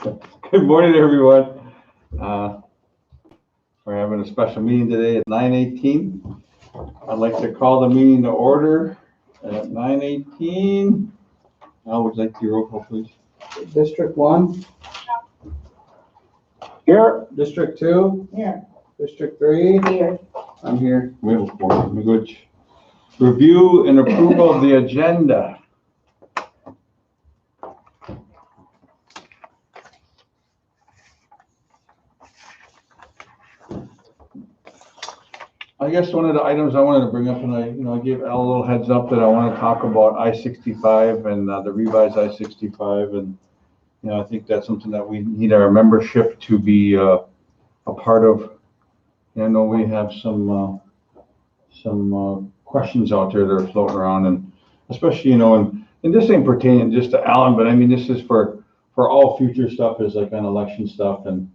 Good morning, everyone. We're having a special meeting today at 9:18. I'd like to call the meeting to order at 9:18. Al, would you like to do roll call, please? District 1? Here. District 2? Here. District 3? Here. I'm here. We have a forum. We go. Review and approval of the agenda. I guess one of the items I wanted to bring up, and I gave Al a little heads up that I want to talk about I-65 and the revised I-65, and I think that's something that we need our membership to be a part of. I know we have some questions out there that are floating around, and especially and this ain't pertaining just to Alan, but I mean this is for all future stuff, is like on election stuff, and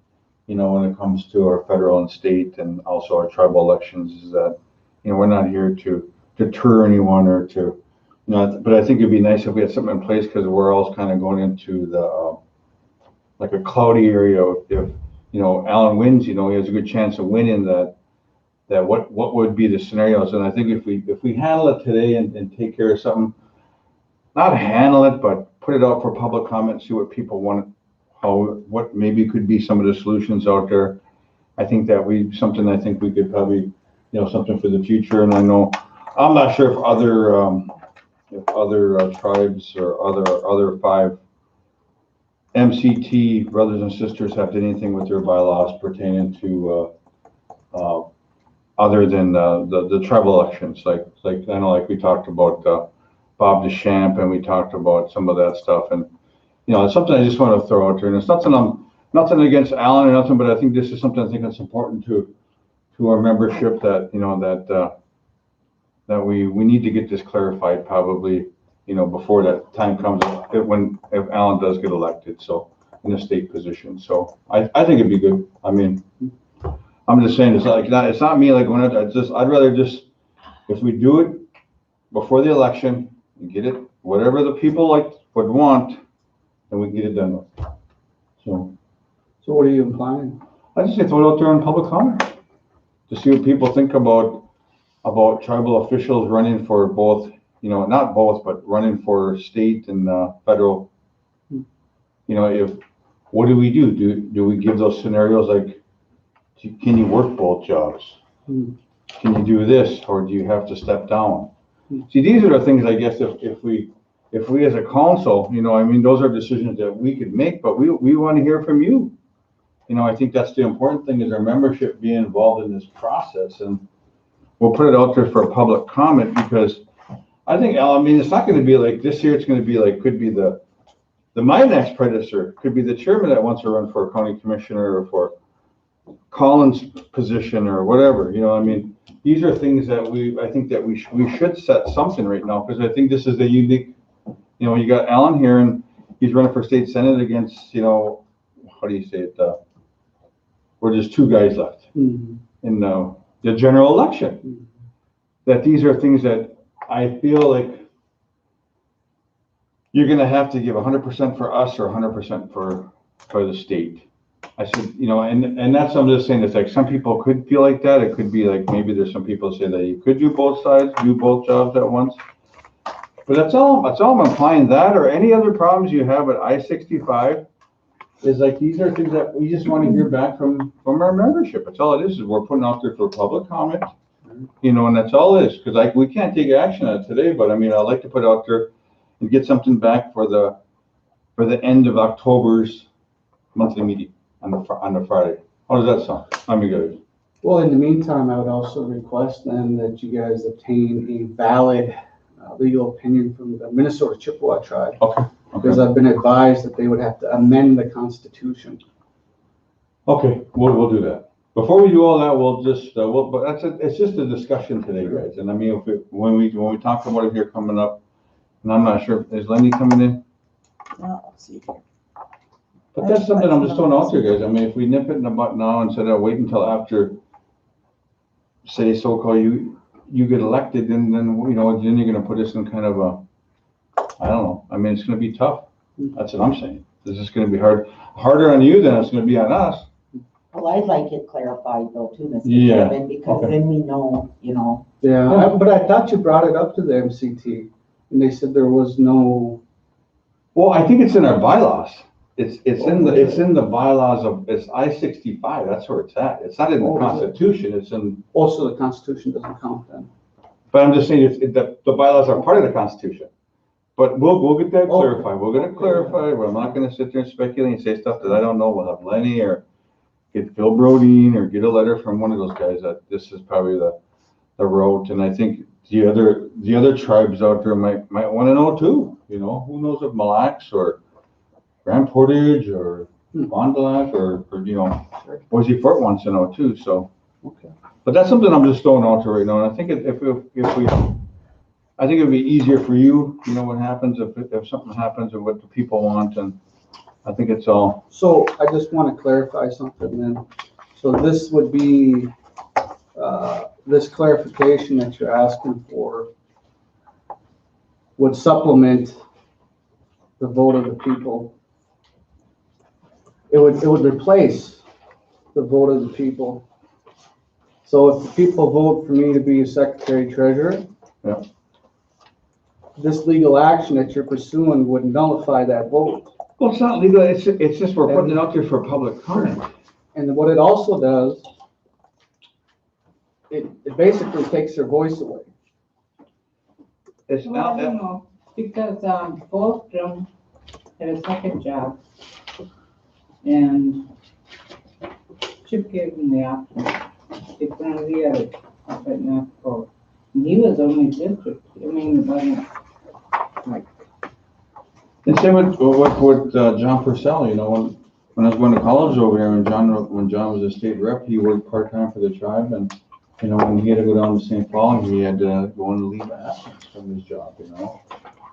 when it comes to our federal and state and also our tribal elections, is that, we're not here to deter anyone or to, but I think it'd be nice if we had something in place, because we're all kind of going into the, like a cloudy area. If, Alan wins, he has a good chance of winning that what would be the scenarios. And I think if we handle it today and take care of something, not handle it, but put it out for public comment, see what people want, what maybe could be some of the solutions out there. I think that I think we could probably, something for the future. And I'm not sure if other tribes or other 5 MCT brothers and sisters have done anything with their bylaws pertaining to other than the tribal elections. Like I know, like we talked about Bob Deschamps, and we talked about some of that stuff, and it's something I just want to throw out there, and it's nothing against Alan or nothing, but I think this is something I think that's important to our membership, that that we need to get this clarified probably, before that time comes, if Alan does get elected, so in a state position. So I think it'd be good. I mean, I'm just saying, it's not me like I'd rather just, if we do it before the election and get it, whatever the people would want, and we can get it done with. So what are you implying? I just say throw it out there in public comment to see what people think about tribal officials running for both, not both, but running for state and federal. What do we do? Do we give those scenarios like, can you work both jobs? Can you do this, or do you have to step down? See, these are the things, I guess, if we as a council, those are decisions that we could make, but we want to hear from you. I think that's the important thing, is our membership being involved in this process, and we'll put it out there for public comment, because I think, it's not going to be like this year. It's going to be like, could be my next predecessor could be the chairman that wants to run for a county commissioner, or for Colin's position, or whatever. These are things that I think that we should set something right now, because I think this is a unique. You got Alan here, and he's running for state senate against, how do you say it? Where there's 2 guys left in the general election. That these are things that I feel like you're going to have to give 100% for us, or 100% for the state. I said, and that's, I'm just saying, it's like some people could feel like that. It could be like, maybe there's some people say that you could do both sides, do both jobs at once. But that's all I'm implying. That, or any other problems you have at I-65, is like, these are things that we just want to hear back from our membership. That's all it is we're putting out there for public comment, and that's all it is. Because we can't take action on it today, but I'd like to put it out there and get something back for the end of October's monthly meeting on the Friday. How does that sound? Good. Well, in the meantime, I would also request then that you guys obtain a valid legal opinion from the Minnesota Chippewa tribe. Okay. Because I've been advised that they would have to amend the Constitution. Okay, we'll do that. Before we do all that, we'll just but it's just a discussion today, guys. And when we talk about it here coming up, and I'm not sure, is Lenny coming in? No, I'll see here. But that's something I'm just throwing out there, guys. If we nip it in the butt now instead of waiting until after, say, so-called you get elected, and then then you're going to put us in kind of a, I don't know. It's going to be tough. That's what I'm saying. This is gonna be harder on you than it's gonna be on us. Well, I'd like it clarified though too, Mr. Yeah, Chairman, because okay. then we know, you know. Yeah, but I thought you brought it up to the MCT, and they said there was no. Well, I think it's in our bylaws. It's in the bylaws it's I-65, that's where it's at. It's not in the Oh, is it? Constitution, it's in, Also, the Constitution doesn't count then. but I'm just saying, the bylaws are part of the Constitution. But we'll get that clarified. We're gonna clarify, I'm not gonna sit there and speculate and say stuff that I don't know. We'll have Lenny or get Phil Brodeen or get a letter from one of those guys that this is probably the road. And I think the other tribes out there might wanna know too, you know, who knows if Mille Lacs or Grand Portage or Fond du Lac or, you know, Boise Fort wants to know too, so. Okay. But that's something I'm just throwing out there right now, and I think I think it'd be easier for you, you know, what happens if something happens and what the people want, and I think it's all. So I just want to clarify something then. So this would be, this clarification that you're asking for would supplement the vote of the people. It would replace the vote of the people. So if the people vote for me to be a secretary treasurer, Yeah. this legal action that you're pursuing would nullify that vote. Well, it's not legal, it's just we're putting it out there for public comment. And what it also does, it basically takes their voice away. It's Well, I not, don't know, because both of them had a second job. And Chip gave him the option. It's one of the others, but not both. And he was only district, I mean, it wasn't like, and same with John Purcell, you know, when I was going to college over here, when John was a state rep, he worked part-time for the tribe, and, you know, when he had to go down to St. Paul, he had to go on leave of absence from his job, you know.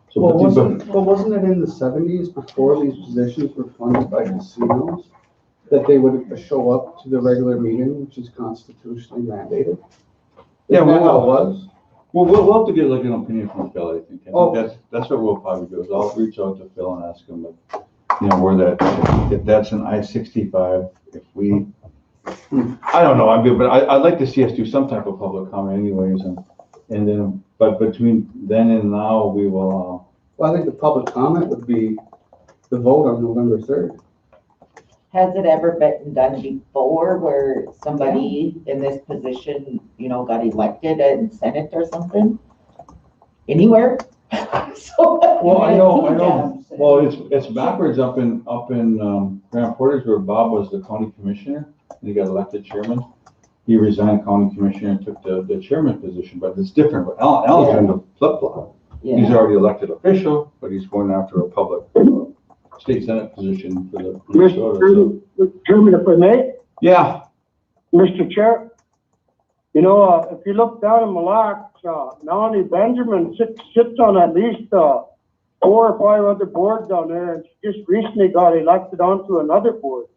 So, Well, wasn't it in the 70s before these positions were funded by casinos, that they would show up to the regular meeting, which is constitutionally mandated? Yeah, Isn't that how it was? Well, we'll have to get like an opinion from Phil, I think. Oh. That's what we'll probably do, is I'll reach out to Phil and ask him, like, you know, where if that's an I-65, if we, I don't know, but I'd like to see us do some type of public comment anyways, and then, but between then and now, we will, Well, I think the public comment would be the vote on November 3rd. Has it ever been done before where somebody in this position, you know, got elected in Senate or something? Anywhere? So, well, I know, well, it's backwards up in Grand Portage where Bob was the county commissioner, and he got elected chairman. He resigned county commissioner and took the chairman position, but it's different. But Alan's in the flip-flop. Yeah. He's already elected official, but he's going after a public state senate position for the Mr. Chairman, if I may? Yeah, Mr. Chair, you know, if you look down in Mille Lacs, Melanie Benjamin sits on at least 4 or 5 other boards down there, and she just recently got elected onto another board.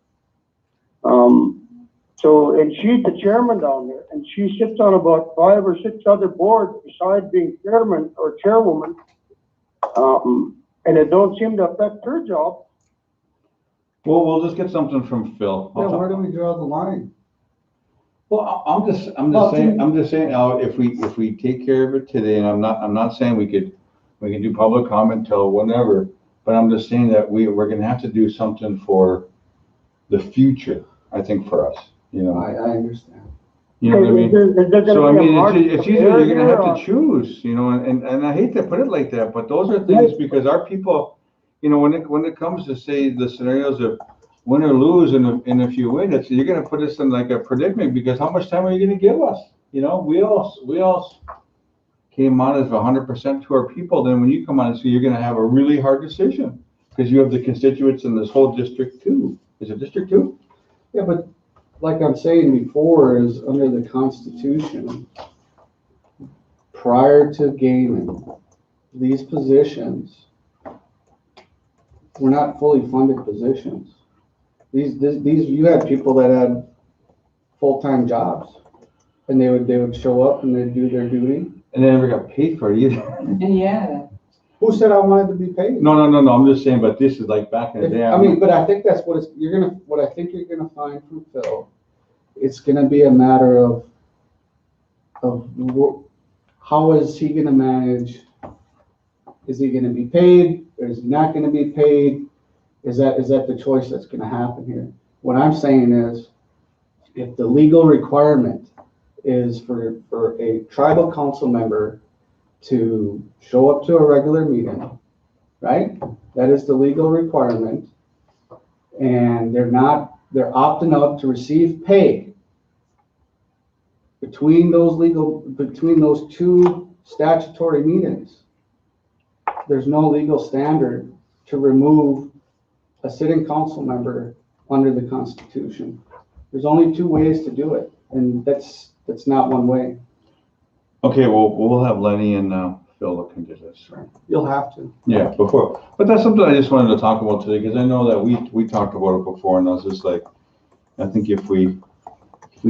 So, and she's the chairman down there, and she sits on about 5 or 6 other boards besides being chairman or chairwoman. And it don't seem to affect her job. well, we'll just get something from Phil. Yeah, where do we draw the line? Well, I'm just saying, Al, if we take care of it today, and I'm not saying we can do public comment till whenever, but I'm just saying that we're gonna have to do something for the future, I think, for us, you know. I understand. You know what I mean? So I mean, it's easier, you're gonna have Or- to choose, you know, and I hate to put it like that, but those are things, because our people, you know, when it comes to say the scenarios of win or lose, and if you win, you're gonna put us in like a predicament, because how much time are you gonna give us? You know, we all came on as 100% to our people, then when you come on, so you're gonna have a really hard decision, because you have the constituents in this whole district too. Is it District 2? Yeah, but like I'm saying before, is under the Constitution, prior to gaming, these positions were not fully funded positions. These, you had people that had full-time jobs, and they would show up and they'd do their duty. And they never got paid for it either. and yeah, Who said I wanted to be paid? No, I'm just saying, but this is like back in the day. I mean, but I think that's what what I think you're gonna find from Phil, it's gonna be a matter of how is he gonna manage? Is he gonna be paid, or is he not gonna be paid? Is that the choice that's gonna happen here? What I'm saying is, if the legal requirement is for a tribal council member to show up to a regular meeting, right? That is the legal requirement. And they're opting out to receive pay between those two statutory meetings. There's no legal standard to remove a sitting council member under the Constitution. There's only two ways to do it, and that's not one way. Okay, well, we'll have Lenny and Phil look into this. You'll have to. Yeah, but that's something I just wanted to talk about today, because I know that we talked about it before, and I was just like, I think if we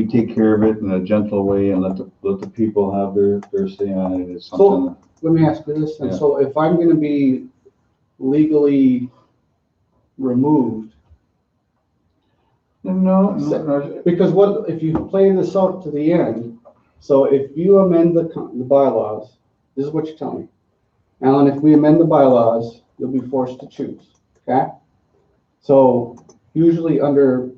take care of it in a gentle way and let the people have their say on it, it's something. So, let me ask you this, then. Yeah. So if I'm gonna be legally removed, No. because what, if you play this out to the end, so if you amend the bylaws, this is what you're telling me. Alan, if we amend the bylaws, you'll be forced to choose, okay? So usually under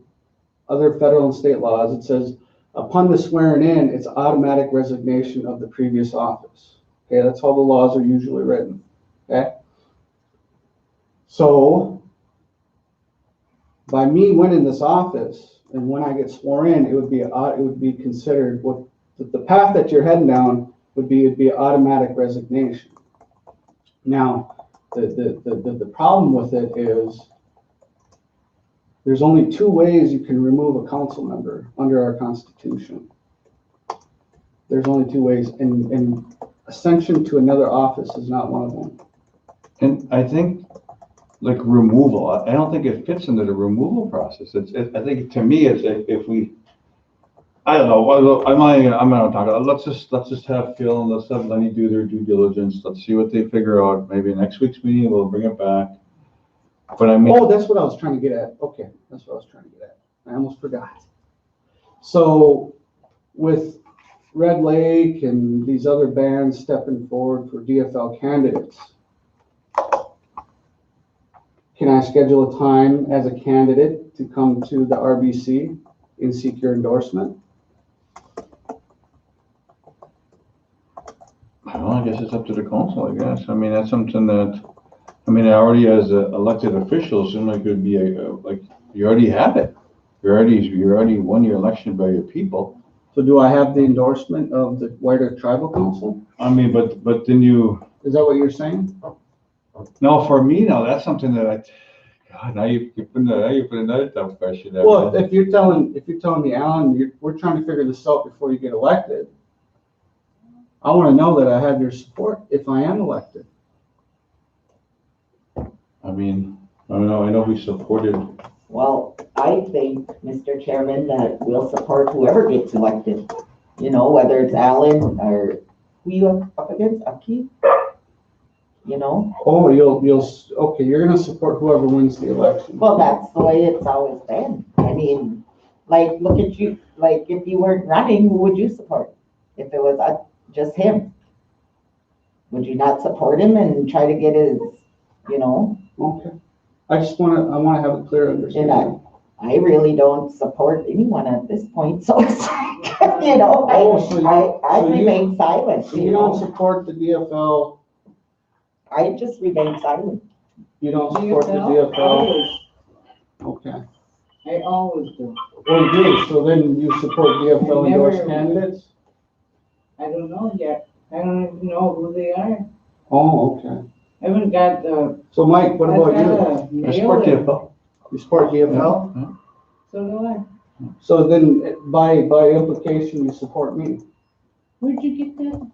other federal and state laws, it says, upon the swearing in, it's automatic resignation of the previous office. Okay, that's how the laws are usually written, okay? So by me winning this office, and when I get sworn in, it would be considered what the path that you're heading down would be. It'd be automatic resignation. Now, the problem with it is there's only two ways you can remove a council member under our Constitution. There's only two ways, and ascension to another office is not one of them. And I think, like, removal, I don't think it fits into the removal process. I think, to me, it's if we, I don't know, I'm not talking, let's just have Phil and let's have Lenny do their due diligence. Let's see what they figure out. Maybe next week's meeting, we'll bring it back. But I mean. Oh, that's what I was trying to get at. Okay, that's what I was trying to get at. I almost forgot. So with Red Lake and these other bands stepping forward for DFL candidates, can I schedule a time as a candidate to come to the RBC and seek your endorsement? Well, I guess it's up to the council, I guess. I mean, that's something that, I mean, already as elected officials, it might could be like, you already have it. You already won your election by your people. So do I have the endorsement of the wider tribal council? I mean, but then you. Is that what you're saying? No, for me now, that's something that God, now you put another tough question. Well, if you're telling me, Alan, we're trying to figure this out before you get elected, I want to know that I have your support if I am elected. I mean, I know we supported. Well, I think, Mr. Chairman, that we'll support whoever gets elected. You know, whether it's Alan or who you up against, Upkeep? You know? Oh, okay, you're gonna support whoever wins the election. Well, that's the way it's always been. I mean, like, look at you, like, if you weren't running, who would you support? If it was just him? Would you not support him and try to get his, you know? Okay. I wanna have a clear understanding. And I really don't support anyone at this point, so it's like, you know, I remain silent. So you don't support the DFL? I just remain silent. You don't support the DFL? Always. Okay. I always do. Oh, you do? So then you support DFL endorsed Never. candidates? I don't know yet. I don't even know who they are. Oh, okay. I haven't got the. So Mike, what about you? I support DFL. You support DFL? So do I. So then by implication, you support me? Where'd you get that?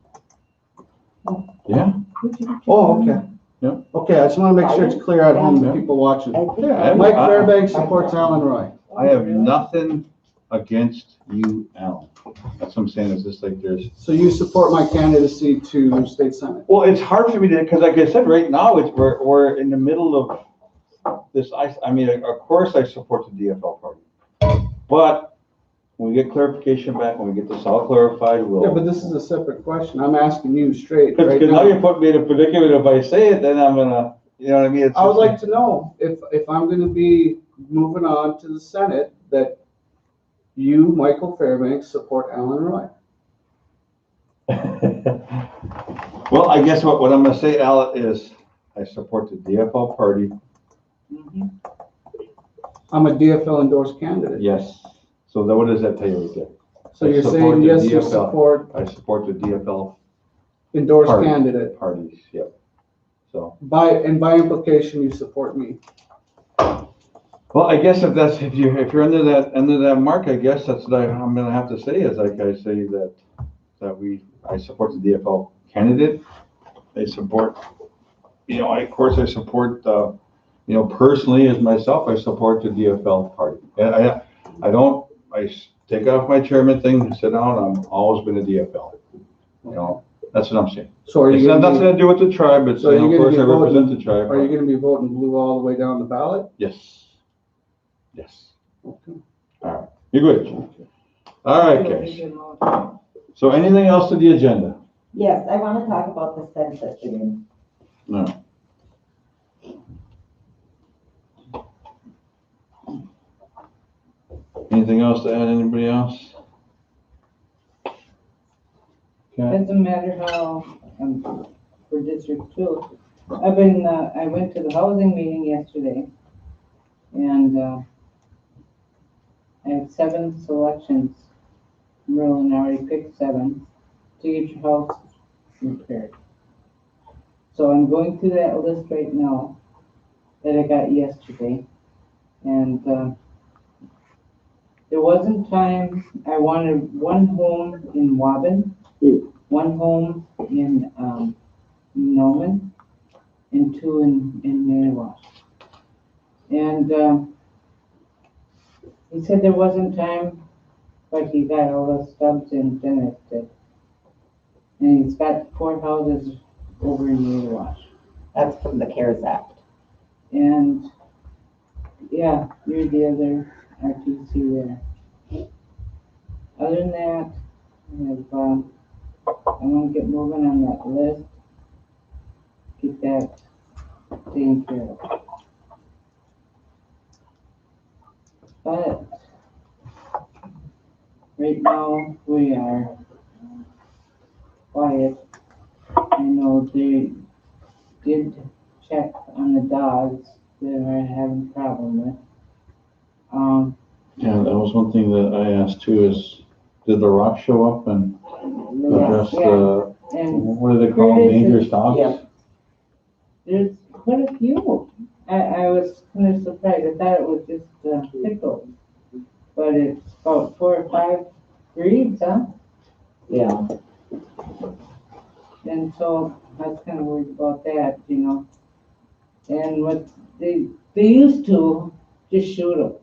Yeah. Where'd you get that? Oh, okay. Yeah. Okay, I just want to make sure it's clear at home to people watching. I think Yeah, Mike I- Fairbanks supports Alan Roy. I have nothing against you, Alan. That's what I'm saying, is this like there's, So you support my candidacy to state senate? well, it's hard for me to, because like I said, right now, we're in the middle of this, I mean, of course I support the DFL party. But when we get clarification back, when we get this all clarified, Yeah, we'll. but this is a separate question. I'm asking you straight right Because now now. you put me in a predicament, if I say it, then I'm gonna, you know what I mean? It's I would just like to know if I'm gonna be moving on to the Senate, that you, Michael Fairbanks, support Alan Roy. Well, I guess what I'm gonna say, Al, is I support the DFL party, Mhm. I'm a DFL endorsed candidate. yes. So then what does that tell you right there? So I you're support saying, the yes, you DFL. support I support the DFL endorsed Party. candidate. parties, yep. So, By implication, you support me. well, I guess if you're under that mark, I guess that's what I'm gonna have to say, is like I say that I support the DFL candidate. I support, of course I support, personally as myself, I support the DFL party. And I take off my chairman thing, sit down, I'm always been a DFL. That's what I'm saying. So are It's you got gonna nothing to do with the tribe, it's, So are you of gonna course be I represent voting- the tribe. are you gonna be voting blue all the way down the ballot? Yes. Yes. Okay. All right, you're good. All right, guys. So anything else to the agenda? Yes, I want to talk about the census again. No. Anything else to add, anybody else? Okay. Doesn't matter how, for District 2, I went to the housing meeting yesterday, and, I have 7 selections. Merlin already picked 7 to get your house repaired. So I'm going through that list right now that I got yesterday, and, there wasn't time, I wanted 1 home in Waban, 1 home in, Noman, and 2 in Maniwash. And, he said there wasn't time, but he got all the stubs and finished it. And he's got 4 houses over in Maniwash. That's from the CARES Act. And, yeah, you're the other RTC there. Other than that, I want to get moving on that list. Get that taken care of. But right now, we are quiet. I know they did check on the dogs that are having a problem with. Yeah, that was one thing that I asked too, is did the rock show up and address the, And what do they call them, Curtis is- dangerous dogs? Yeah. there's quite a few. I was kind of surprised. I thought it was just pickles. But it's about 4 or 5 breeds, huh? Yeah. And so I was kind of worried about that, And what they used to just shoot them.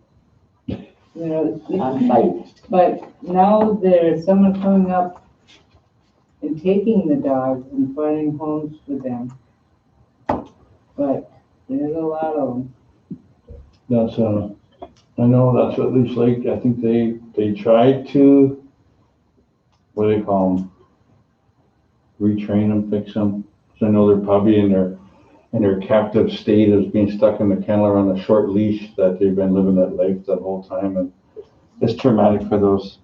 On site. But now there's someone coming up and taking the dogs and finding homes for them. But there's a lot of them. That's, I know that's at least like, I think they tried to, what do they call them? Retrain them, fix them. So I know they're probably in their captive state as being stuck in the kennel or on a short leash, that they've been living that life that whole time. And it's traumatic for those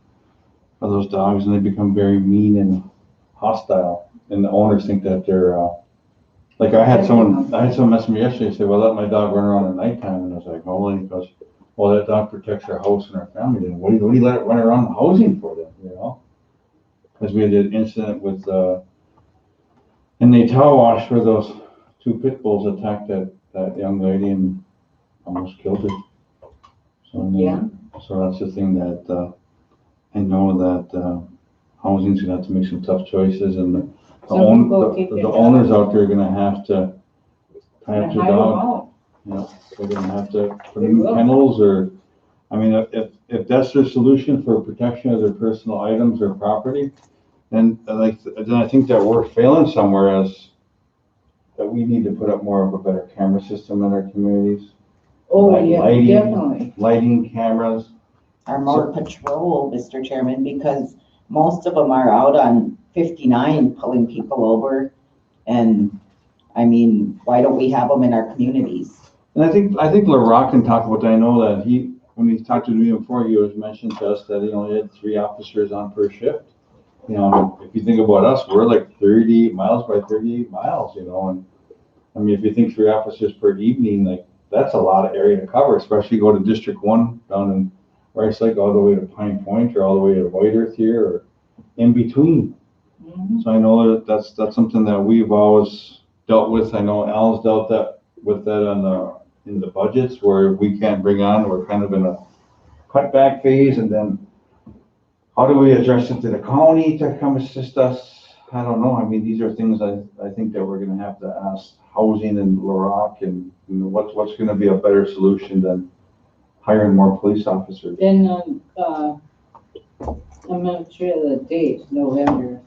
dogs, and they become very mean and hostile. And the owners think that they're, like I had someone message me yesterday, say, well, let my dog run around at nighttime. And I was like, oh, and he goes, well, that dog protects our house and our family. Then what do you let it run around the housing for then, Because we had an incident with, in the towel wash where those 2 pit bulls attacked that young lady and almost killed her. So, I mean, Yeah. so that's the thing that, I know that, housing's gonna have to make some tough choices, and the Some people keep their owners dogs. out there are gonna have to tie up And their hide 'em dog. out. They're gonna have to put They them in will. kennels, or I mean, if that's their solution for protection of their personal items or property, then I think that we're failing somewhere as that we need to put up more of a better camera system in our communities. Oh, Like yeah, lighting. definitely. Lighting cameras. Or more patrol, Mr. Chairman, because most of them are out on 59 pulling people over. And I mean, why don't we have them in our communities? And I think LaRock can talk about that. I know that when he talked to me before, he was mentioned to us that he only had 3 officers on per shift. You know, if you think about us, we're like 38 miles by 38 miles, you know, and I mean, if you think 3 officers per evening, like that's a lot of area to cover, especially go to District 1 down in Rice Lake all the way to Pine Point or all the way to White Earth here or in between. Mhm. So I know that's something that we've always dealt with. I know Al's dealt with that in the budgets where we can't bring on, we're kind of in a cutback phase, and then how do we address it to the county to come assist us? I don't know. I mean, these are things I think that we're gonna have to ask housing and LaRock and you know, what's gonna be a better solution than hiring more police officers. Then, I'm not sure the date, November.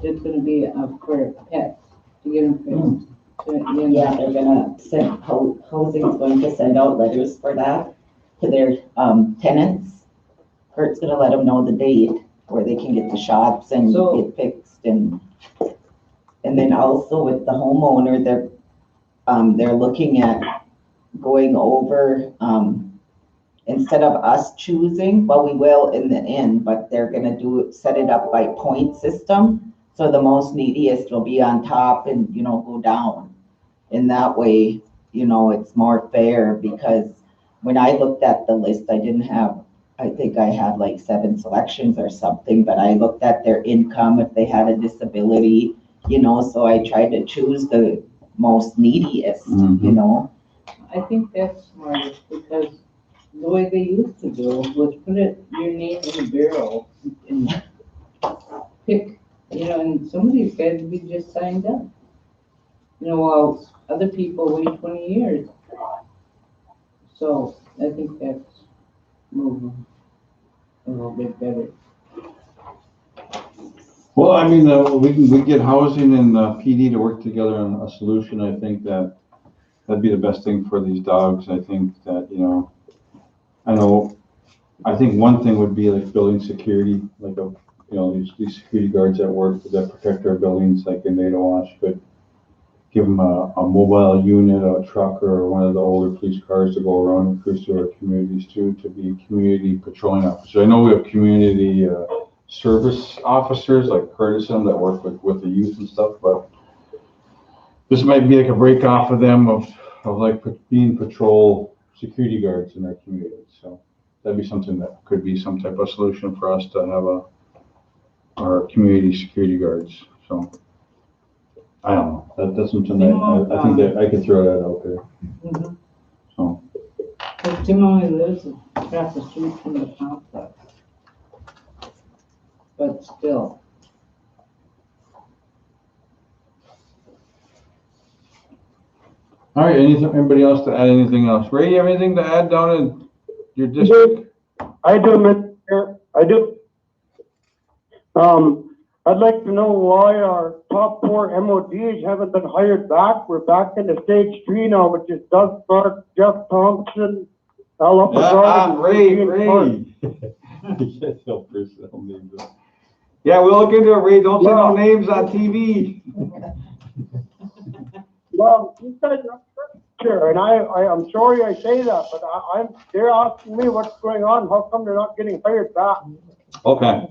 It's gonna be for pets, to get them fixed. Yeah, they're gonna send, housing's going to send out letters for that to their tenants. Kurt's gonna let them know the date where they can get the shots and So- get fixed and then also with the homeowner, they're looking at going over, instead of us choosing, well, we will in the end, but they're gonna set it up by point system. So the most neediest will be on top and, you know, go down. And that way, you know, it's more fair because when I looked at the list, I think I had like 7 selections or something, but I looked at their income, if they had a disability, you know, so I tried to choose the most neediest, you know? I think that's smart, because the way they used to do was put your name in a barrel and pick, you know, and some of these guys would be just signed up. You know, while other people wait 20 years. So I think that's moving a little bit better. Well, I mean, we get housing and PD to work together on a solution. I think that'd be the best thing for these dogs. I think that, you know, I think one thing would be like building security, like these security guards at work that protect our buildings, like in Nadawash, could give them a mobile unit, a truck, or one of the older police cars to go around and cruise through our communities too, to be community patrolling officers. I know we have community service officers like Curtis and that work with the youth and stuff, but this might be like a break off of them of like being patrol security guards in our community. So that'd be something that could be some type of solution for us to have our community security guards. So I don't know. That's something that I think that I could throw that out there. Mm-hmm. So. Well, Tim only lives across the street from the complex. But still. All right, anybody else to add anything else? Ray, you have anything to add down in your district? I do, Mr. Chair. I do. I'd like to know why our top 4 MODs haven't been hired back. We're back into stage 3 now, which is Doug Clark, Jeff Thompson, Al Upazard, Ray. Get no personal names. Yeah, we'll look into it, Ray. Don't say no names on TV. Well, you guys are sure, and I'm sorry I say that, but they're asking me what's going on. How come they're not getting hired back? Okay.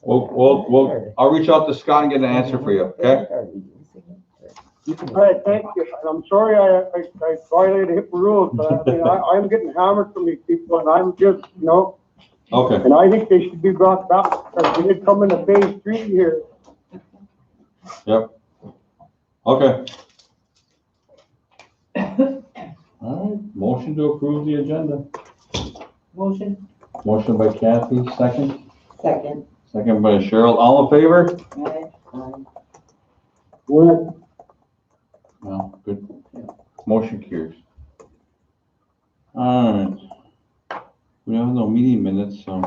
I'll reach out to Scott and get an answer for you, okay? All right, thank you. And I'm sorry I violated HIPAA rules, but I mean, I'm getting hammered from these people, and I'm just, you know. Okay. And I think they should be brought back, because we did come into phase 3 here. Yep. Okay. All right, motion to approve the agenda. Motion. Motion by Kathy, second. Second. Second by Cheryl. All in favor? Well, No, good. Motion carries. Alright. We have no meeting minutes, so.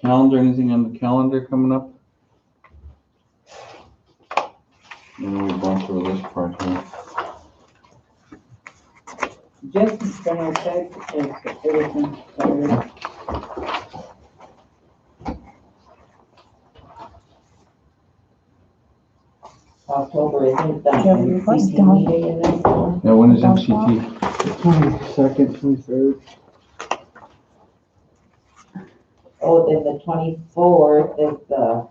Calendar, anything on the calendar coming up? I know we bumped over this part here. Just gonna check if everything started. October isn't done. Do you have a request, MCT Dawn? meeting in this one. Yeah, when is MCT? 22nd, 23rd. Oh, then the 24th is the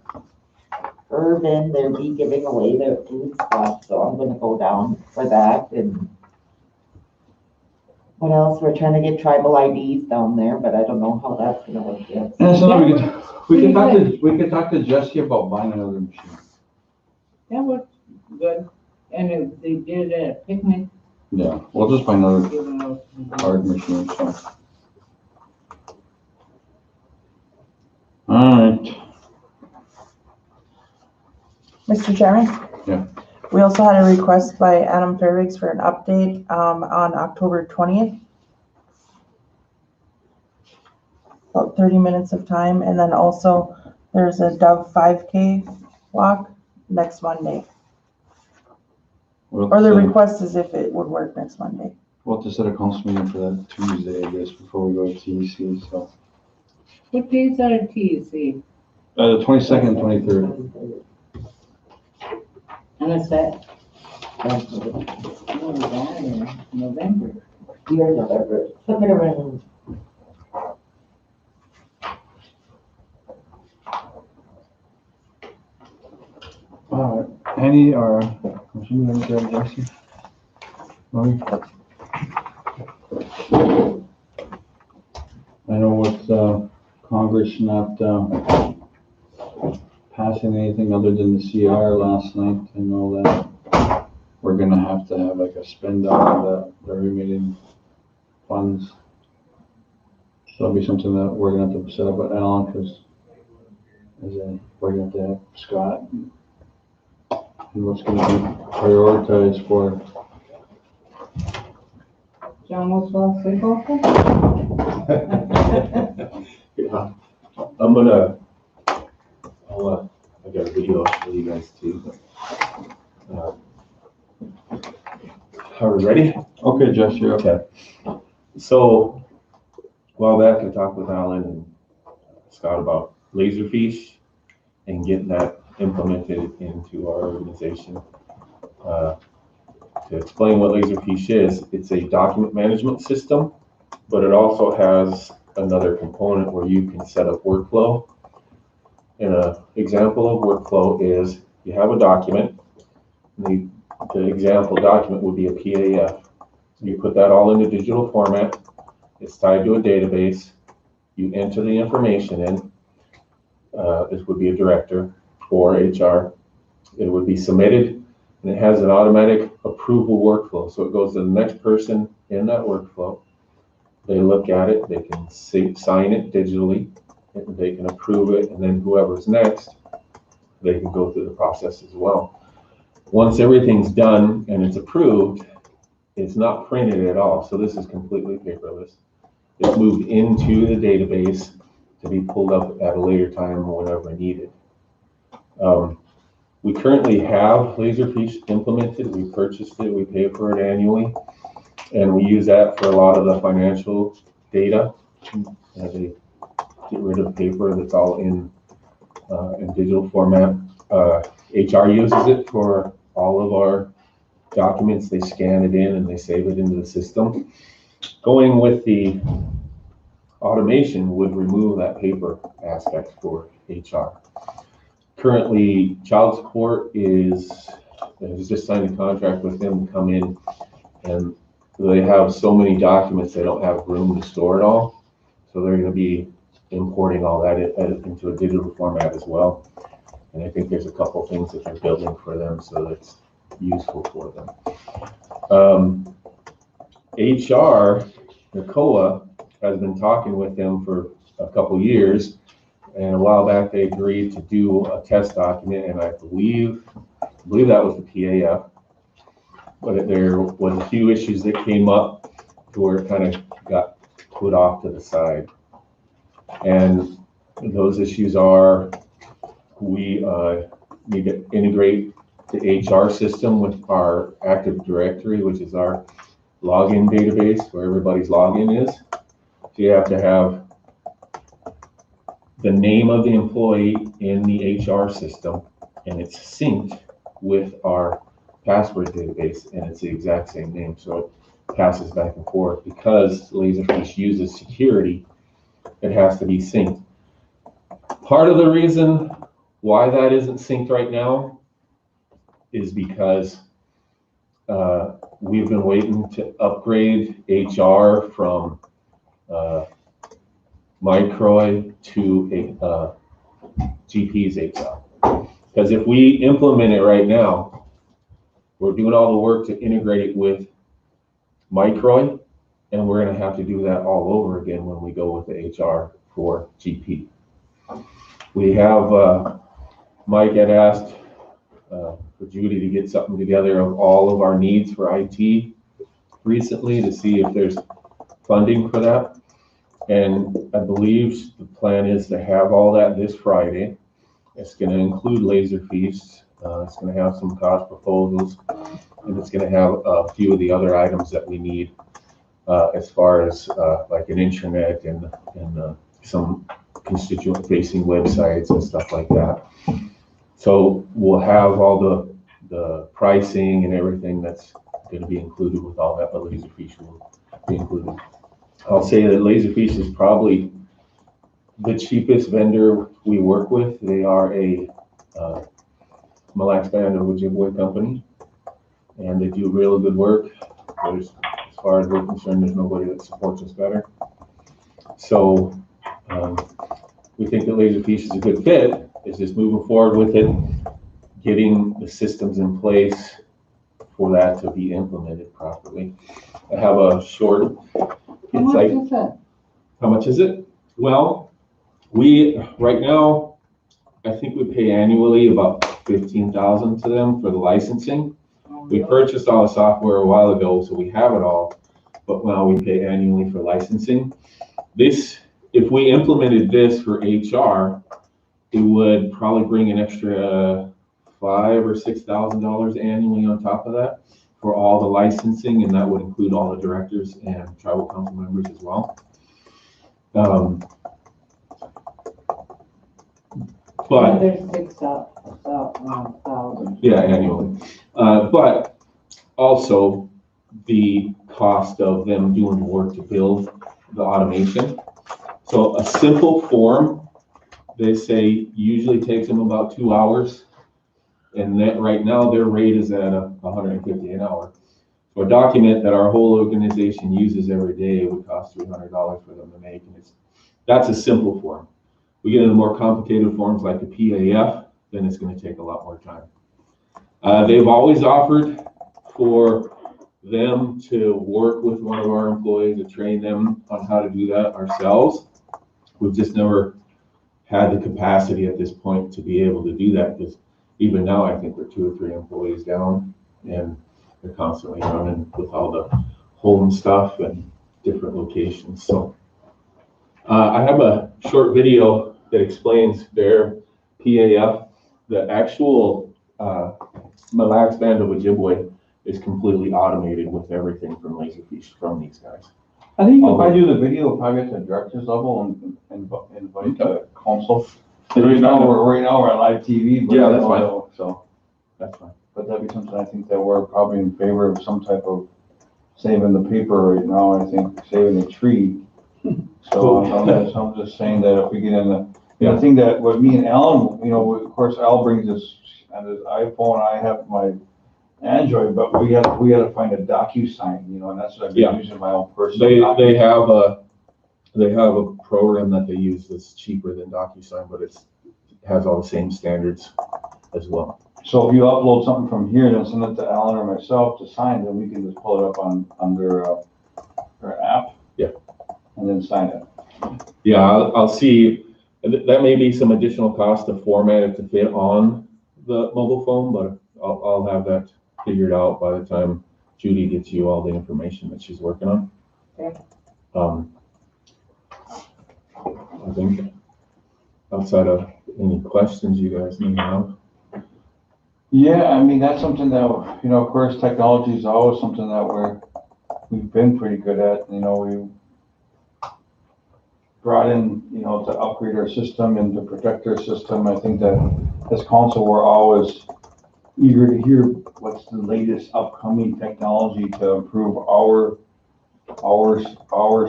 urban, they'll be giving away their food stuff, so I'm gonna go down for that. And what else? We're trying to get tribal IDs down there, but I don't know how that's gonna work yet. Yeah, so we could talk to Jesse about buying another machine. That was good. And if they did a picnic, Yeah, we'll just buy another giving out. card machine, so. Alright, Mr. Chairman? Yeah. We also had a request by Adam Fairweeks for an update, on October 20th. About 30 minutes of time, and then also there's a Dove 5K walk next Monday. Or the request is if it would work next Monday. we'll have to set a council meeting for that Tuesday, I guess, before we go to TEC, so. What days are at TEC? The 22nd, 23rd. And it's that, That's oh, that in November. Year November, flip it around. Alright, any, or, you gonna grab Jesse? Lori? I know with, Congress not, passing anything other than the CR last night, I know that we're gonna have to have like a spend out of the remaining funds. So that'll be something that we're gonna have to set up with Alan, cause we're gonna have to have Scott. And what's gonna be prioritized for. John was well sick also? Yeah, I got a video I'll show you guys too. But, are we ready? Okay, Jess, you're up. Okay. So, a while back, I talked with Alan and Scott about Laserfish and getting that implemented into our organization. To explain what Laserfish is, it's a document management system, but it also has another component where you can set up workflow. And an example of workflow is you have a document. The example document would be a PAF. You put that all into digital format. It's tied to a database. You enter the information in. This would be a director or HR. It would be submitted, and it has an automatic approval workflow. So it goes to the next person in that workflow. They look at it, they can sign it digitally, and they can approve it, and then whoever's next, they can go through the process as well. Once everything's done and it's approved, it's not printed at all. So this is completely paperless. It's moved into the database to be pulled up at a later time whenever needed. We currently have Laserfish implemented. We purchased it, we pay for it annually, and we use that for a lot of the financial data. They get rid of paper that's all in digital format. HR uses it for all of our documents. They scan it in and they save it into the system. Going with the automation would remove that paper aspect for HR. Currently, child support has just signed a contract with them to come in, and they have so many documents they don't have room to store it all. So they're going to be importing all that into a digital format as well. And I think there's a couple things that they're building for them so that's useful for them. HR, NCOA, has been talking with them for a couple years, and a while back they agreed to do a test document, and I believe that was the PAF, but there was a few issues that came up, where it kind of got put off to the side. And those issues are, we need to integrate the HR system with our Active Directory, which is our login database where everybody's login is. So you have to have the name of the employee in the HR system, and it's synced with our password database, and it's the exact same name. So it passes back and forth. Because Laserfish uses security, it has to be synced. Part of the reason why that isn't synced right now is because we've been waiting to upgrade HR from Microy to GP's HR. Because if we implement it right now, we're doing all the work to integrate it with Microy, and we're going to have to do that all over again when we go with the HR for GP. We have, Mike had asked for Judy to get something together of all of our needs for IT recently to see if there's funding for that. And I believe the plan is to have all that this Friday. It's going to include Laserfish. It's going to have some cost proposals, and it's going to have a few of the other items that we need as far as like an intranet and some constituent-facing websites and stuff like that. So we'll have all the pricing and everything that's going to be included with all that, but Laserfish will be included. I'll say that Laserfish is probably the cheapest vendor we work with. They are a Mille Lacs Band of Ojibwe company, and they do really good work. As far as we're concerned, there's nobody that supports us better. So we think that Laserfish is a good fit. It's just moving forward with it, getting the systems in place for that to be implemented properly. I have a short. How much is it? Well, we right now, I think we pay annually about $15,000 to them for the licensing. We purchased all the software a while ago, so we have it all, but now we pay annually for licensing. This, if we implemented this for HR, it would probably bring an extra $5,000 or $6,000 annually on top of that for all the licensing, and that would include all the directors and tribal council members as well. But there's 6,000. yeah, annually. But also the cost of them doing the work to build the automation. So a simple form, they say usually takes them about 2 hours. And that right now their rate is at $150 an hour. So a document that our whole organization uses every day would cost $300 for them to make. And that's a simple form. We get into more complicated forms like a PAF, then it's going to take a lot more time. They've always offered for them to work with one of our employees to train them on how to do that ourselves. We've just never had the capacity at this point to be able to do that, because even now I think we're 2 or 3 employees down, and they're constantly running with all the home stuff and different locations. So I have a short video that explains their PAF. The actual Mille Lacs Band of Ojibwe is completely automated with everything from Laserfish from these guys. I think if I do the video, probably at the director's level and invite the council. Right now we're on live TV. But yeah, that's fine. So that's fine. But that'd be something I think that we're probably in favor of, some type of saving the paper right now. I think saving the tree. So I'm just saying that if we get in the thing that with me and Alan, of course Al brings this on his iPhone. I have my Android, but we had to find a DocuSign, and that's what I've been using my own personal. They have a program that they use that's cheaper than DocuSign, but it has all the same standards as well. So if you upload something from here and send it to Alan or myself to sign, then we can just pull it up on their app. Yeah. And then sign it. Yeah, I'll see. That may be some additional cost to format it to fit on the mobile phone, but I'll have that figured out by the time Judy gets you all the information that she's working on. Okay. I think outside of any questions you guys may have. Yeah, I mean, that's something that, you know, of course, technology is always something that we've been pretty good at. You know, we brought in, you know, to upgrade our system and to protect our system. I think that as council, we're always eager to hear what's the latest upcoming technology to improve our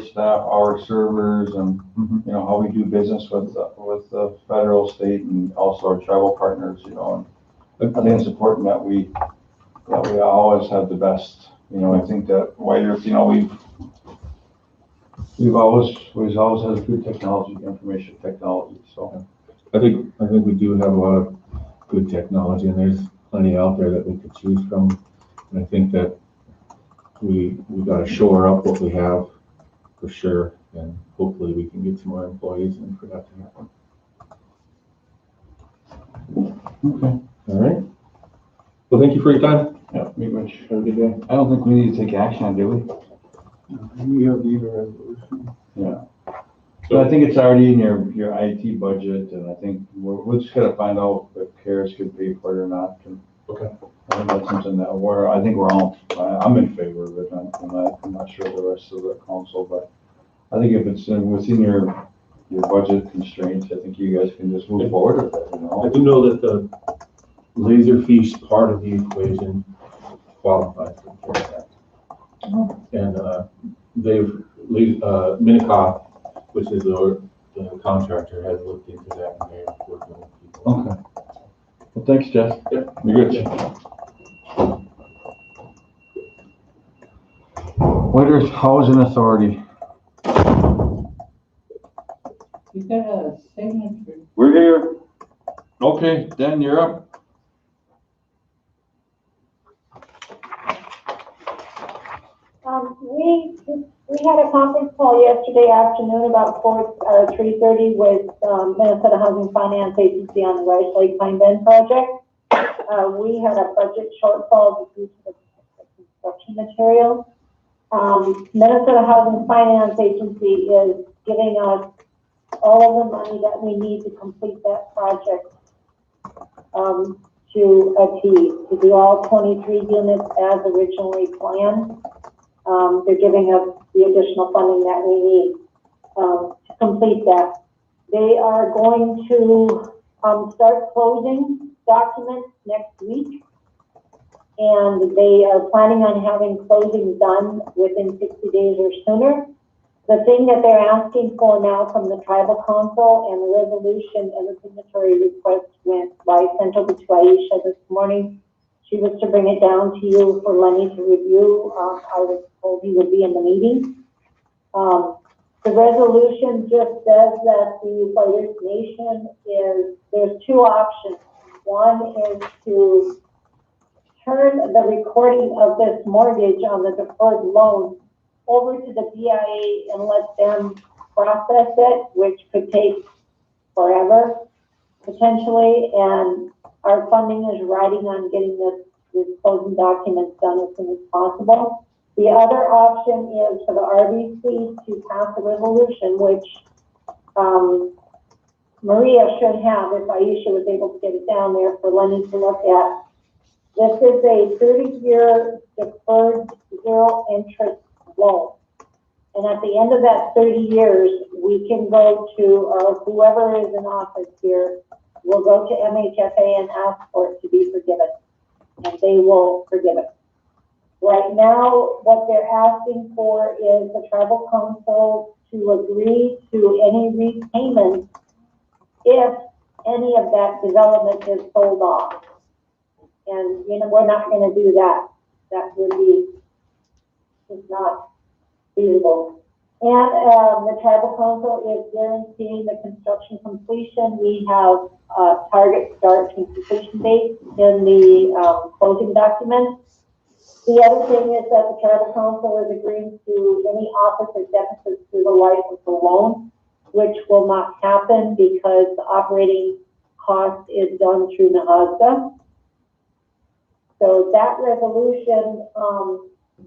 staff, our servers, and, you know, how we do business with the federal, state, and also our tribal partners, you know. And I think it's important that we always have the best, you know. I think that White Earth, you know, we've always had good technology, information technology, so. I think we do have a lot of good technology, and there's plenty out there that we could choose from. And I think that we gotta shore up what we have for sure, and hopefully we can get some more employees in for that to happen. Okay. All right. Well, thank you for your time. Yeah, pretty much. Have a good day. I don't think we need to take action, do we? You have either resolution. Yeah. So I think it's already in your IT budget, and I think we're just gonna find out if CARES could pay for it or not. And Okay. I think that's something that I'm in favor of it. I'm not sure the rest of the council, but I think if it's within your budget constraints, I think you guys can just move forward with it, you I know? do know that the Laserfish part of the equation qualifies for CARES Act. And Minnetonka, which is the contractor, has looked into that, and they're working with people. Okay. Well, thanks, Jeff. Yeah. You're good. White Earth Housing Authority. You got a signature. We're here. Okay, Dan, you're up. We had a conference call yesterday afternoon about 3:30 with Minnesota Housing Finance Agency on the Rice Lake Pine Bend project. We had a budget shortfall due to the construction materials. Minnesota Housing Finance Agency is giving us all of the money that we need to complete that project to a T, to do all 23 units as originally planned. They're giving us the additional funding that we need to complete that. They are going to start closing documents next week, and they are planning on having closing done within 60 days or sooner. The thing that they're asking for now from the tribal council and the resolution and the signatory request I sent over to Aisha this morning. She was to bring it down to you for Lenny to review. I was told he would be in the meeting. The resolution just says that the White Earth Nation there's two options. One is to turn the recording of this mortgage on the deferred loan over to the BIA and let them process it, which could take forever, potentially, and our funding is riding on getting this closing documents done as soon as possible. The other option is for the RBC to pass a resolution, which Maria should have if Aisha was able to get it down there for Lenny to look at. This is a 30-year deferred zero interest loan. And at the end of that 30 years, we can go to whoever is in office here, will go to MHFA and ask for it to be forgiven. And they will forgive it. Right now, what they're asking for is the tribal council to agree to any repayment if any of that development is sold off. And, you know, we're not going to do that. That would be just not feasible. And the tribal council is guaranteeing the construction completion. We have target start and completion date in the closing documents. The other thing is that the tribal council is agreeing to any office or deficits through the life of the loan, which will not happen because the operating cost is done through NAHASDA. So that resolution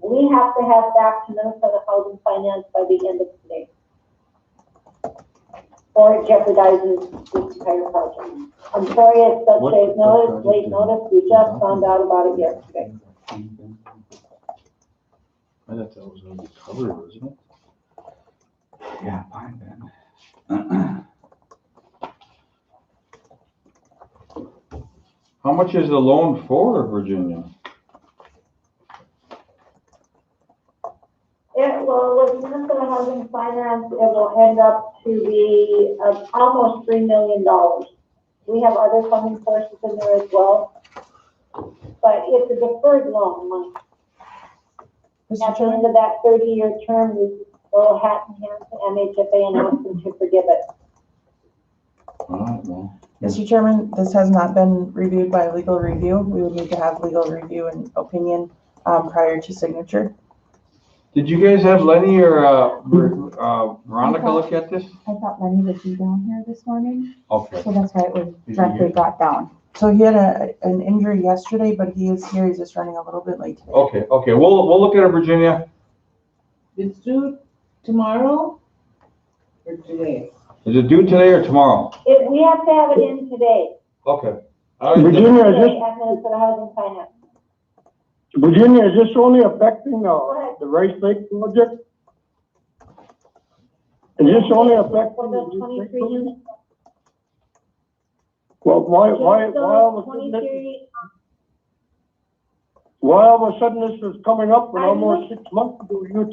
we have to have back to Minnesota Housing Finance by the end of today. Or it jeopardizes this entire project. I'm sorry it's such late notice, we just found out about it yesterday. I thought that was gonna be covered, wasn't it? Yeah, fine then. How much is the loan for, Virginia? With Minnesota Housing Finance, it will end up to be almost $3 million. We have other funding sources in there as well, but it's a deferred loan money. At the end of that 30-year term, we go hat in hand to MHFA and ask them to forgive it. All right, well. Mr. Chairman, this has not been reviewed by legal review. We would need to have legal review and opinion prior to signature. Did you guys have Lenny or Veronica look at this? I thought Lenny would be down here this morning, Okay. so that's why it was directly got down. So he had an injury yesterday, but he is here. He's just running a little bit late today. Okay, we'll look at it, Virginia. It's due tomorrow or today? Is it due today or tomorrow? We have to have it in today. Okay. All right. Virginia, Today at Minnesota Housing Finance. Virginia, is this only affecting the Rice Lake project? Is this only affecting? For those 23 units. Well, why all of a sudden this is coming up when almost 6 months ago you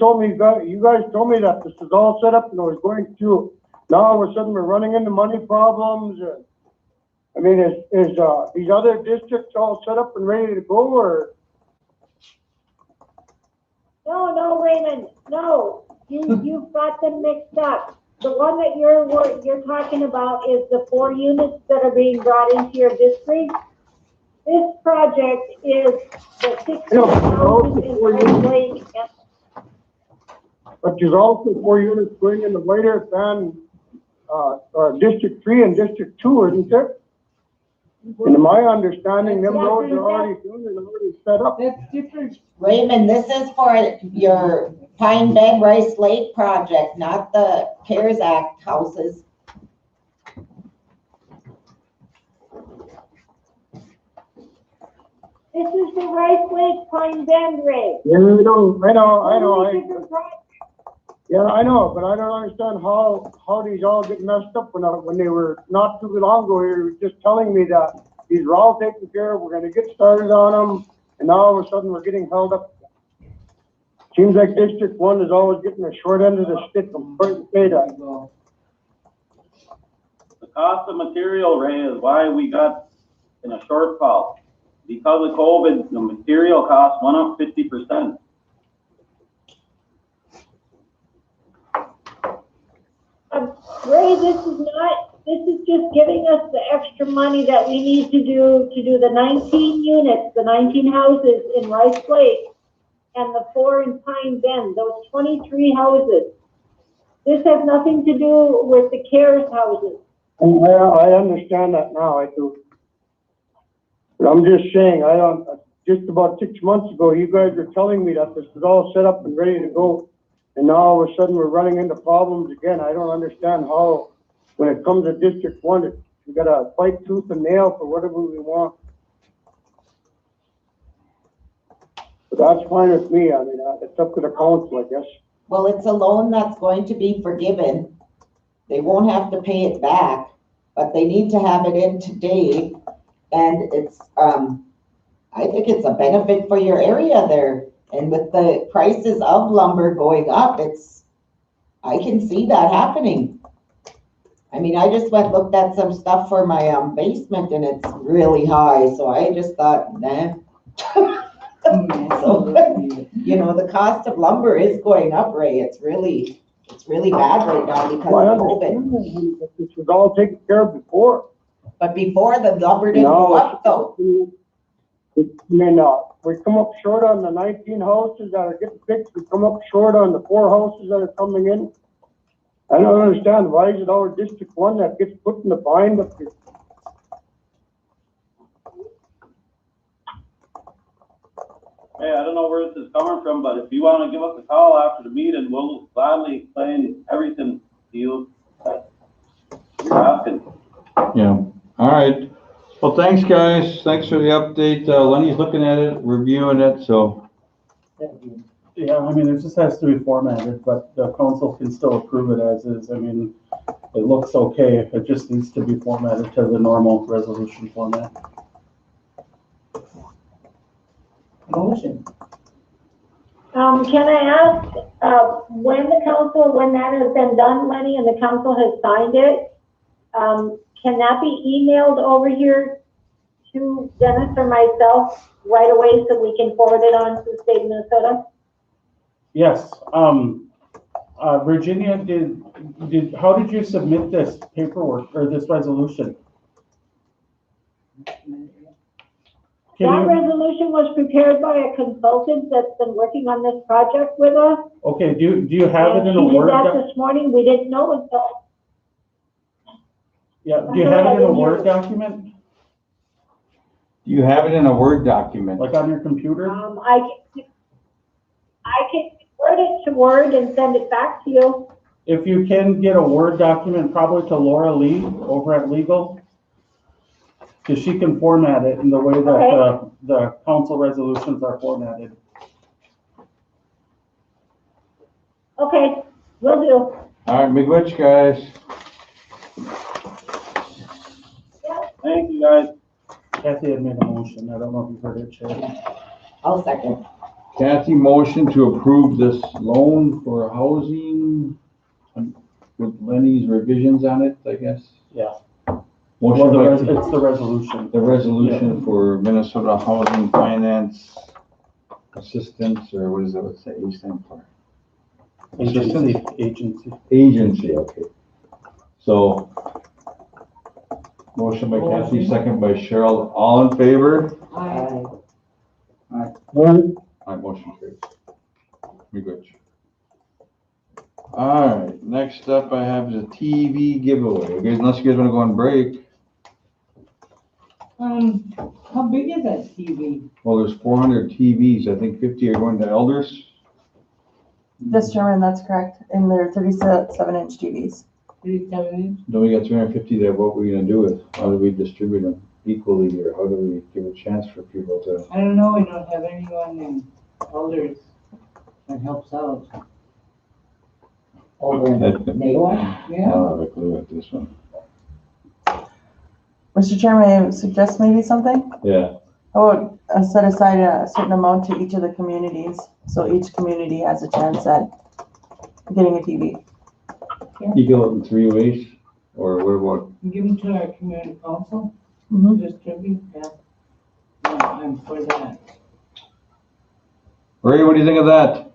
guys told me that this is all set up and it was going to. Now all of a sudden we're running into money problems. And, I mean, is these other districts all set up and ready to go, or? No, Raymond, no, you've got them mixed up. The one that you're talking about is the 4 units that are being brought into your district. This project is the 16,000 in Rice Lake. But there's also 4 units going in the later than District 3 and District 2, isn't there? And my understanding, them roads are already done and already set up. That's different. Raymond, this is for your Pine Bend Rice Lake project, not the CARES Act houses. This is the Rice Lake Pine Bend Ray. Yeah, I know. Different project. Yeah, I know, but I don't understand how these all get messed up when they were not too long ago. You were just telling me that these are all taken care of. We're going to get started on them, and now all of a sudden we're getting held up. Seems like District 1 is always getting the short end of the stick. I'm sorry to say that. The cost of material, Ray, is why we got in a shortfall. Because of COVID, the material cost went up 50%. Ray, this is just giving us the extra money that we need to do the 19 units, the 19 houses in Rice Lake and the 4 in Pine Bend, those 23 houses. This has nothing to do with the CARES houses. I understand that now, I do. But I'm just saying, just about 6 months ago, you guys were telling me that this was all set up and ready to go. And now all of a sudden we're running into problems again. I don't understand how, when it comes to District 1, we gotta fight tooth and nail for whatever we want. But that's fine with me. I mean, it's up to the council, I guess. Well, it's a loan that's going to be forgiven. They won't have to pay it back, but they need to have it in today. And it's, I think it's a benefit for your area there. And with the prices of lumber going up, I can see that happening. I mean, I just looked at some stuff for my basement and it's really high. So I just thought, nah. So, the cost of lumber is going up, Ray. It's really bad right now because of COVID. This was all taken care of before. But before, the lumber didn't go up though. I mean, we come up short on the 19 houses that are getting fixed. We come up short on the 4 houses that are coming in. I don't understand, why is it our District 1 that gets put in the bind up here? Hey, I don't know where this is coming from, but if you wanna give us a call after the meeting, we'll gladly explain everything to you. That you're asking. Yeah, all right. Well, thanks, guys. Thanks for the update. Lenny's looking at it, reviewing it, so. Yeah, I mean, it just has to be formatted, but the council can still approve it as is. I mean, it looks okay. It just needs to be formatted to the normal resolution format. Motion. Can I ask, when that has been done, Lenny, and the council has signed it, can that be emailed over here to Dennis or myself right away so we can forward it on to the state of Minnesota? Yes, Virginia, how did you submit this paperwork or this resolution? That resolution was prepared by a consultant that's been working on this project with us. Okay, do you have it in a And she did Word? that this morning. We didn't know until. Yeah, do you have it in a Word document, Do you have it in a Word document? like on your computer? I can convert it to Word and send it back to you. If you can get a Word document, probably to Laura Lee over at Legal, because she can format it in the way that the council resolutions are formatted. Okay, will do. All right, miigwech, guys. Thank you, guys. Kathy had made a motion. I don't know if you heard it, Chad. I'll second. Kathy, motion to approve this loan for housing with Lenny's revisions on it, I guess? Yeah. Motion Well, by, it's the resolution. the resolution for Minnesota Housing Finance Assistance, or what is that, what's the A stand for? Agency. Agency, okay. So, motion by Kathy, second by Cheryl, all in favor? Aye. Aye, motion carries. Miigwech. All right, next up I have the TV giveaway. You guys, unless you guys wanna go on break. How big is that TV? Well, there's 400 TVs. I think 50 are going to elders. Yes, Chairman, that's correct. And they're 37-inch TVs. 37 inch? Then we got 350 there. What are we gonna do with? How do we distribute them equally, or how do we give a chance for people to? I don't know, we don't have anyone in elders that helps out. Over in Nawa? I Yeah. don't have a clue at this one. Mr. Chairman, I suggest maybe something? Yeah, I would set aside a certain amount to each of the communities, so each community has a chance at getting a TV. you go in 3 ways, or what about? Give them to our community council, Mhm. distribute, yeah. Yeah, I'm for that. Ray, what do you think of that?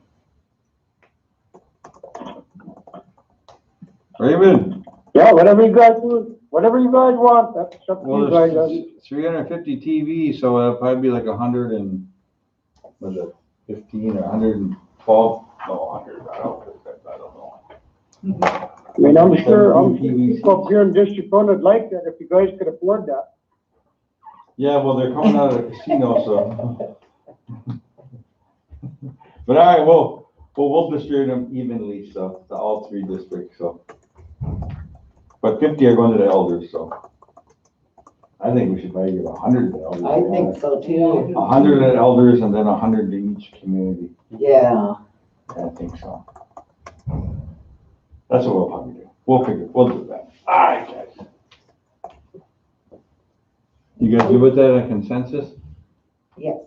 Raymond? Yeah, whatever you guys do, whatever you guys want, that's up to Well, you guys. there's 350 TVs, so it'll probably be like 100 and, was it 15 or 112? No, 100, I don't know. I mean, I'm sure people up here in District 1 would like that if you guys could afford that. Yeah, well, they're coming out of the casino, so. But all right, we'll distribute them evenly, so, to all 3 districts, so. But 50 are going to the elders, so. I think we should probably give 100 to the elders. I think so too. 100 to elders and then 100 to each community. Yeah. I think so. That's what we'll probably do. We'll do that. All right, guys. You guys good with that, a consensus? Yes.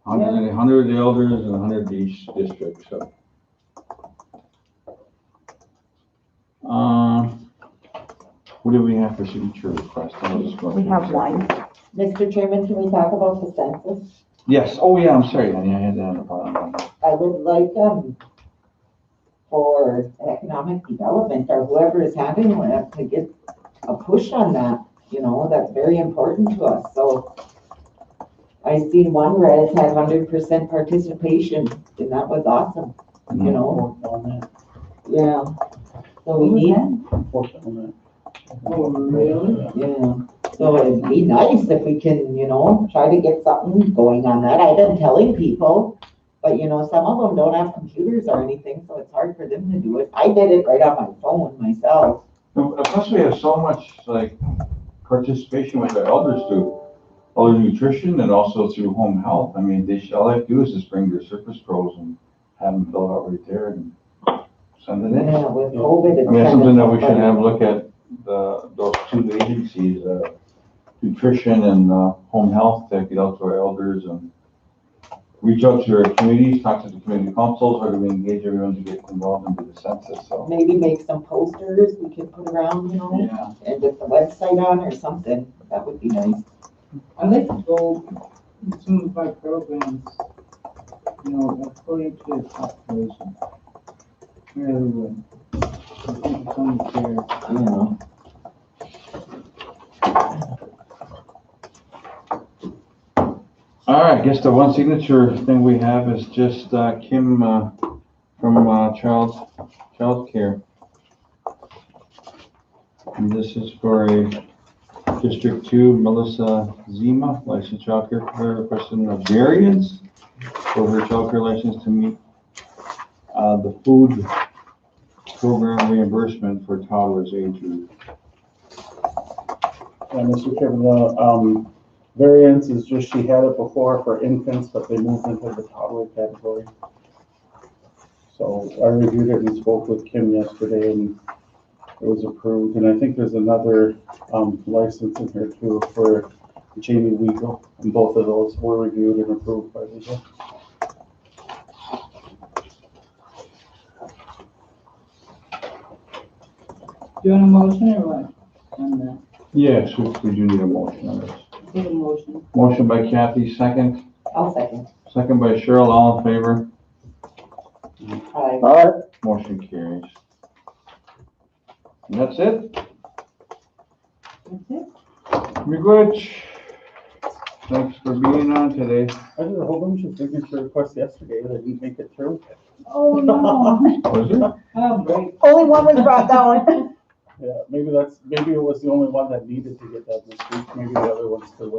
100 to elders and 100 to each district, so. What do we have for signature request? We have one. Mr. Chairman, can we talk about the census? Yes, oh yeah, I'm sorry, honey, I had that on the bottom. I would like, for economic development or whoever is having one to get a push on that, you know, that's very important to us, so. I seen one where it had 100% participation, and that was awesome, you know, yeah. So we need, Oh, really? yeah, so it'd be nice if we can, you know, try to get something going on that. I've been telling people, But some of them don't have computers or anything, so it's hard for them to do it. I did it right on my phone myself. Plus we have so much like participation with our elders through elder nutrition and also through home health. I mean, all they have to do is just bring their Surface Pros and have them fill out right there and send it in. Yeah, with COVID. I mean, it's something that we should have a look at, those two agencies, nutrition and, home health, to get out to our elders and reach out to our communities, talk to the community councils, or do we engage everyone to get involved into the census, so. Maybe make some posters we could put around, Yeah, and with the website on or something. That would be nice. I'd like to go in some of our programs, according to the population. Really would. I think it's only fair. I don't know. all right, I guess the one signature thing we have is just, Kim, from, Child Care. And this is for a District 2, Melissa Zima, licensed child care provider, requesting a variance for her child care license to meet the food program reimbursement for toddlers age group. Yeah, Mr. Chairman, the variance is just, she had it before for infants, but they moved into the toddler category. So I reviewed it and spoke with Kim yesterday, and it was approved. And I think there's another license in here too for Jamie Weigel, and both of those were reviewed and approved by legal. Do you want a motion or what on that? Yes, we do need a motion on this. Get a motion. Motion by Kathy, second. I'll second. Second by Cheryl, all in favor. Aye. Motion carries. And that's it. That's it. Miigwech, thanks for being on today. I did a whole bunch of signature requests yesterday that didn't make it through. Oh, no. Was it? Oh, great. Only one was brought down. Yeah, maybe it was the only one that needed to get done this week. Maybe the other one's still waiting.